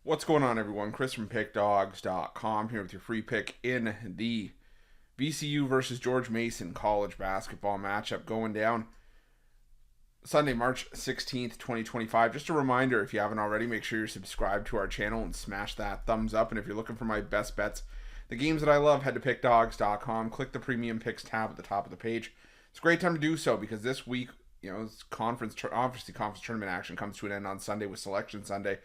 What's going on, everyone? Chris from Pickdawgz.com here with your free pick in the VCU versus George Mason college basketball matchup going down Sunday, March 16th, 2025. Just a reminder, if you haven't already, make sure you're subscribed to our channel and smash that thumbs up. And if you're looking for my best bets, the games that I love, head to Pickdawgz.com, click the Premium Picks tab at the top of the page. It's a great time to do so because this week, it's conference tournament action comes to an end on Sunday with Selection Sunday.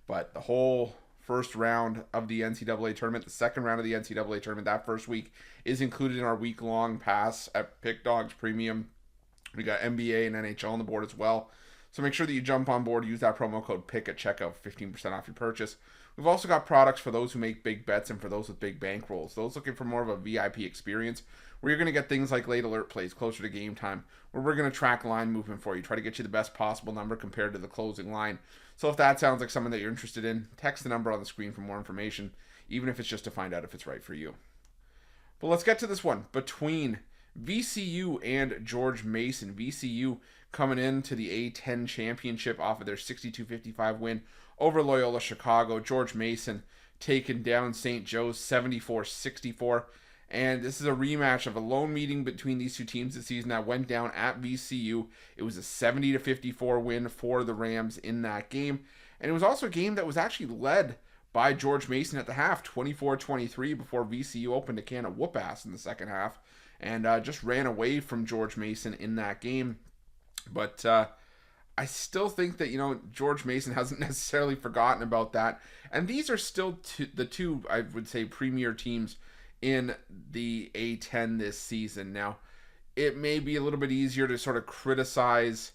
But the whole first round of the NCAA tournament, the second round of the NCAA tournament, that first week is included in our week-long pass at Pick Dawgz Premium. We got NBA and NHL on the board as well. So make sure that you jump on board, use that promo code PICK at checkout for 15% off your purchase. We've also got products for those who make big bets and for those with big bankrolls. Those looking for more of a VIP experience where you're going to get things like late alert plays closer to game time, where we're going to track line movement for you, try to get you the best possible number compared to the closing line. So if that sounds like something that you're interested in, text the number on the screen for more information, even if it's just to find out if it's right for you. But let's get to this one between VCU and George Mason. VCU coming into the A10 championship off of their 62-55 win over Loyola Chicago. George Mason taking down St. Joe's 74-64. And this is a rematch of a lone meeting between these two teams this season that went down at VCU. It was a 70-54 win for the Rams in that game. And it was also a game that was actually led by George Mason at the half, 24-23, before VCU opened a can of whoop ass in the second half and just ran away from George Mason in that game. But I still think that, George Mason hasn't necessarily forgotten about that. And these are still the two, I would say, premier teams in the A10 this season. Now, it may be a little bit easier to sort of criticize,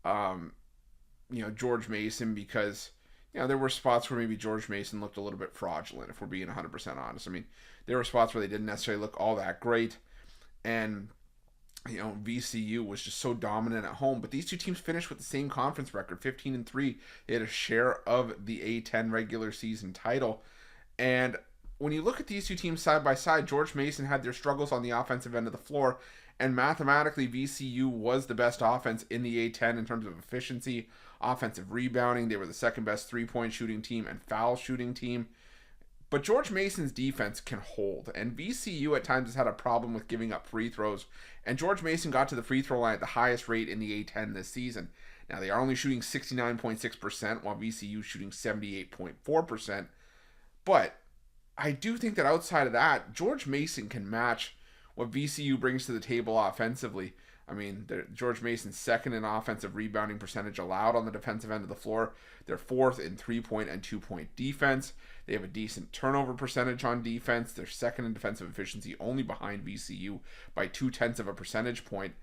George Mason because, there were spots where maybe George Mason looked a little bit fraudulent, if we're being 100% honest. I mean, there were spots where they didn't necessarily look all that great, and, VCU was just so dominant at home. But these two teams finished with the same conference record, 15-3. They had a share of the A10 regular season title. And when you look at these two teams side by side, George Mason had their struggles on the offensive end of the floor, and mathematically VCU was the best offense in the A10 in terms of efficiency, offensive rebounding. They were the second best three-point shooting team and foul shooting team. But George Mason's defense can hold, and VCU at times has had a problem with giving up free throws, and George Mason got to the free throw line at the highest rate in the A10 this season. Now, they are only shooting 69.6%, while VCU is shooting 78.4%, but I do think that outside of that, George Mason can match what VCU brings to the table offensively. I mean, George Mason's second in offensive rebounding percentage allowed on the defensive end of the floor. They're fourth in three-point and two-point defense. They have a decent turnover percentage on defense. They're second in defensive efficiency, only behind VCU by 0.2 of a percentage point.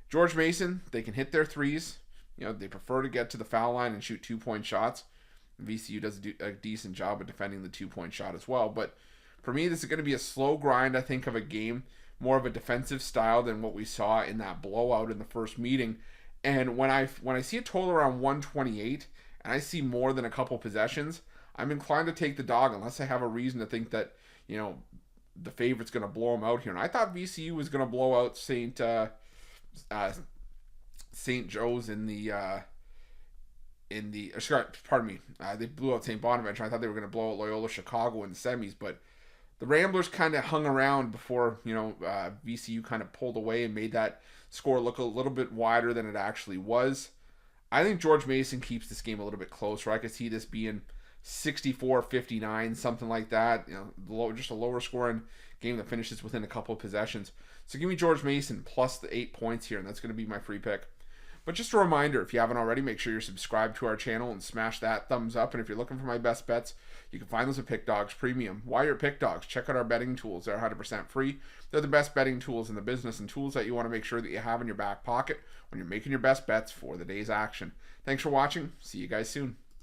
George Mason, they can hit their threes. They prefer to get to the foul line and shoot two-point shots. VCU does a decent job of defending the two-point shot as well. But for me, this is going to be a slow grind, I think, of a game. More of a defensive style than what we saw in that blowout in the first meeting. And when I see a total around 128 and I see more than a couple possessions, I'm inclined to take the dog unless I have a reason to think that, the favorite's going to blow them out here. And I thought VCU was going to blow out St. Joe's they blew out St. Bonaventure. I thought they were going to blow out Loyola Chicago in the semis, but the Ramblers kind of hung around before, VCU kind of pulled away and made that score look a little bit wider than it actually was. I think George Mason keeps this game a little bit closer. I could see this being 64-59, something like that. Just a lower scoring game that finishes within a couple of possessions. So give me George Mason plus the 8 points here, and that's going to be my free pick. But just a reminder, if you haven't already, make sure you're subscribed to our channel and smash that thumbs up. And if you're looking for my best bets, you can find those at Pick Dawgz Premium. While you're at Pick Dawgz, check out our betting tools. They're 100% free. They're the best betting tools in the business and tools that you want to make sure that you have in your back pocket when you're making your best bets for the day's action. Thanks for watching. See you guys soon.